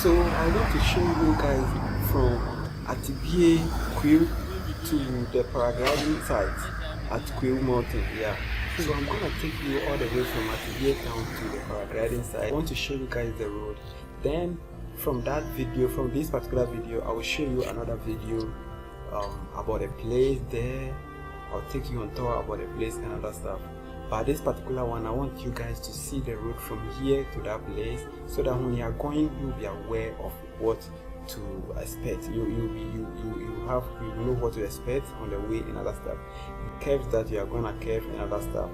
So I want to show you guys from Atibie Kwahu to the paragliding site at Kwahu Mountain. Yeah. So I'm gonna take you all the way from Atibie town to the paragliding site. I want to show you guys the road. Then from that video, from this particular video, I will show you another video about a place there. I'll take you on tour about the place and other stuff. But this particular one, I want you guys to see the road from here to that place, so that when you are going, you'll be aware of what to expect. You know what to expect on the way and other stuff. Curves that you are gonna curve and other stuff.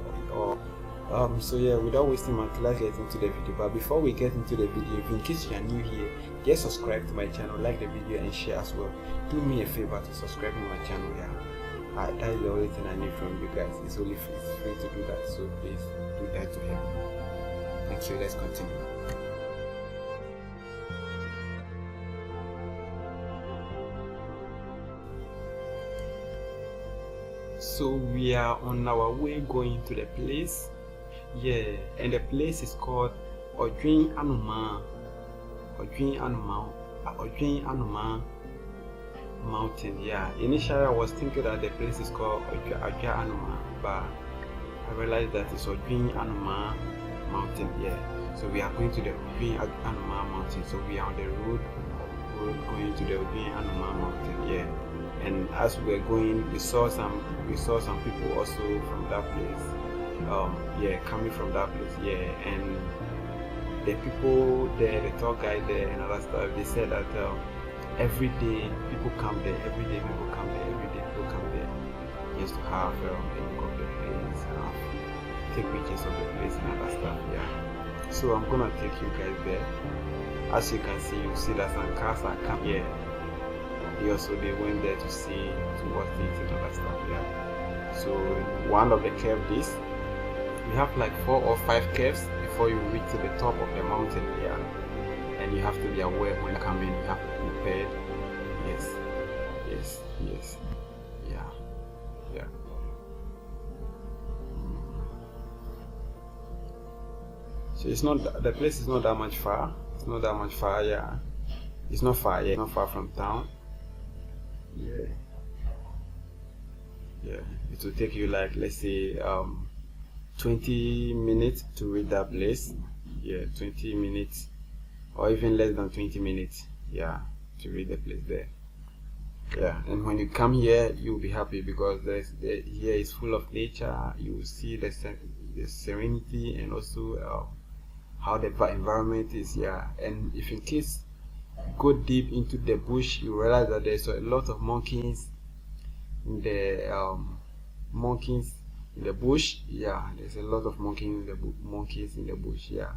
So yeah, without wasting my time, let's get into the video. But before we get into the video, in case you are new here, just subscribe to my channel, like the video and share as well. Do me a favor to subscribe to my channel. Yeah. That is the only thing I need from you guys. It's only free, it's free to do that, so please do that to help. Thank you. Let's continue. So we are on our way going to the place. Yeah, and the place is called Odeanoma Mountain. Yeah, initially I was thinking that the place is called Odeanoma, but I realized that it's Odeanoma Mountain. Yeah, so we are going to the Odeanoma Mountain. So we are on the road going to the Odeanoma Mountain. Yeah, and as we were going, we saw some people also from that place. Yeah, coming from that place. Yeah, and the people there, the tour guide there and other stuff, they said that every day people come there, just to have a look of the place, take pictures of the place and other stuff. Yeah, so I'm gonna take you guys there. As you can see, you see that some cars are coming here. They went there to watch things and other stuff. Yeah, so one of the curves is, we have like 4 or 5 curves before you reach to the top of the mountain here. And you have to be aware when coming, you have to be prepared. Yes. Yeah. So it's not, the place is not that much far. Yeah. It's not far, yeah. It's not far from town. Yeah. It will take you like, let's say 20 minutes to reach that place. Yeah, 20 minutes. Or even less than 20 minutes, yeah, to reach the place there. Yeah, and when you come here, you'll be happy because here is full of nature. You will see the serenity and also how the environment is. Yeah, and if in case you go deep into the bush, you realize that there's a lot of monkeys in the bush. Yeah, there's a lot of monkeys in the bush. Yeah.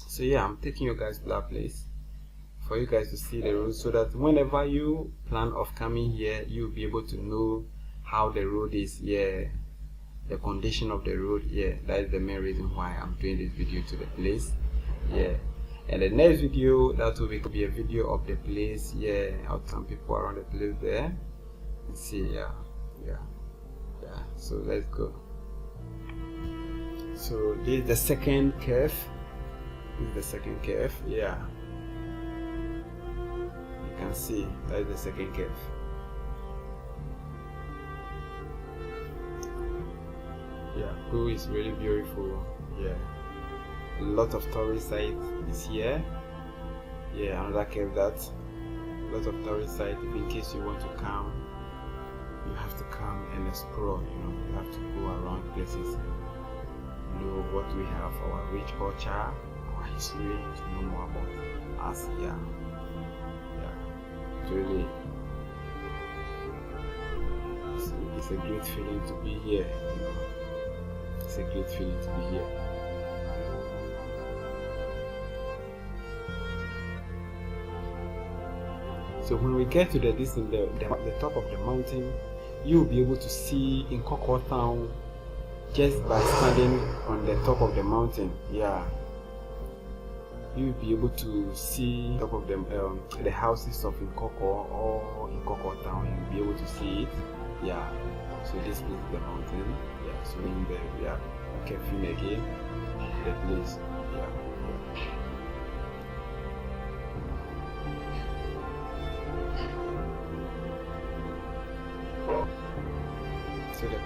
So yeah, I'm taking you guys to that place for you guys to see the road, so that whenever you plan of coming here, you'll be able to know how the road is. Yeah, the condition of the road. Yeah, that is the main reason why I'm doing this video to the place. Yeah, and the next video, that will be a video of the place. Yeah, out some people around the place there and see. Yeah. So let's go. So this is the second curve. Yeah, you can see that is the second curve. Yeah, Kwahu is really beautiful. Yeah, a lot of tourist sites is here. Yeah, another curve, that a lot of tourist sites. In case you want to come, you have to come and explore. You have to go around places, know what we have, our rich culture, history, to know more about us. Yeah, really, it's a great feeling to be here. It's a great feeling to be here. So when we get to the top of the mountain, you'll be able to see in Kwahu town just by standing on the top of the mountain. Yeah, you'll be able to see top of the houses of Kwahu or in Kwahu town. You'll be able to see it. Yeah, so this is the mountain. Yeah, so in there we are camping again. The place. Yeah.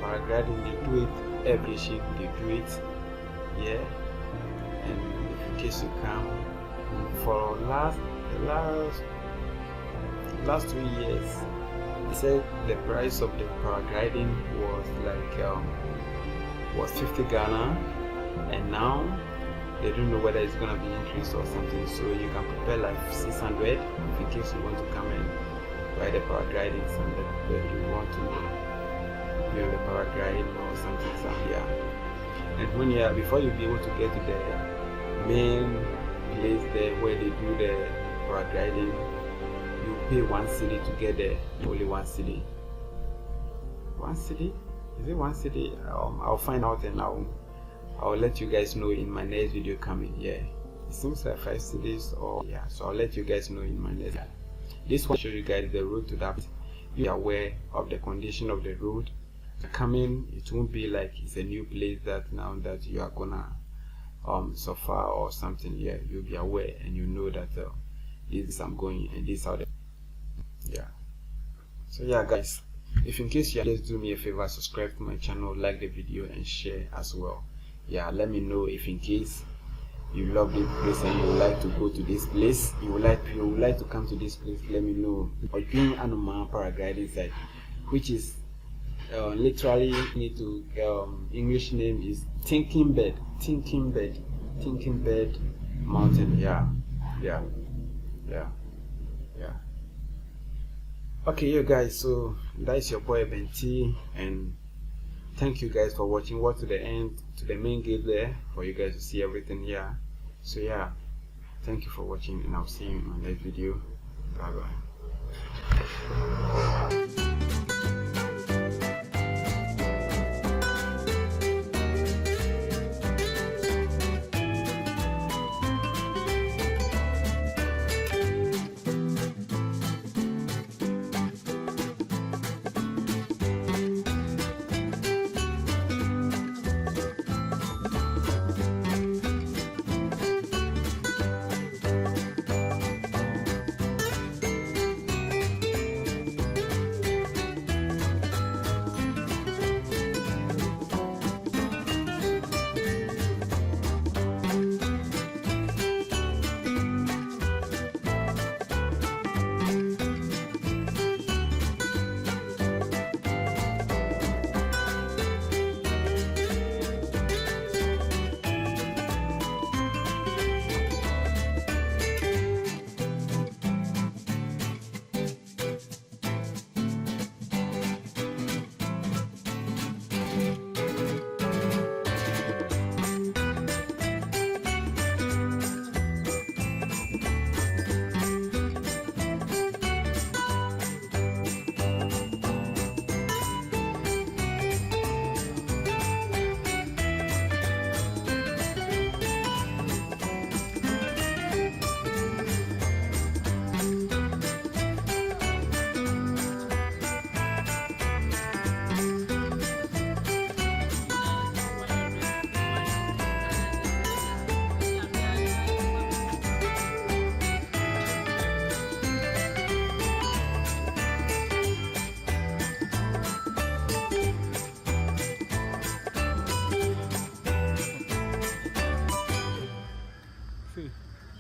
paragliding, they do it every ship, they do it, yeah. And if in case you come, for the last 2 years, they said the price of the paragliding was like was 50 Ghana, and now they don't know whether it's gonna be increased or something. So you can prepare like 600 if in case you want to come and ride the paragliding, something that you want to be on the paragliding or something. So yeah. And when before you'll be able to get to the main place there where they do the paragliding, you pay 1 cedi to get there. Only 1 cedi. 1 cedi? Is it 1 cedi? I'll find out and I'll let you guys know in my next video coming. Yeah, it seems like 5 cedis, or yeah. So I'll let you guys know in my next. This one show you guys the road to that. You are aware of the condition of the road. Coming, it won't be like it's a new place that now that you are gonna suffer or something. Yeah, you'll be aware and you know that this is I'm going and this how the yeah. So yeah guys, if in case you just do me a favor, subscribe to my channel, like the video and share as well. Yeah, let me know if in case you love this place and you would like to go to this place, you would like to come to this place. Let me know. Odeanoma Paragliding site, which is literally need to English name is thinking bed mountain. Yeah. Okay, you guys, so that's your boy Eben, and thank you guys for watching. Watch to the end, to the main gate there, for you guys to see everything. Yeah, so yeah, thank you for watching, and I'll see you in my next video. Bye bye. See.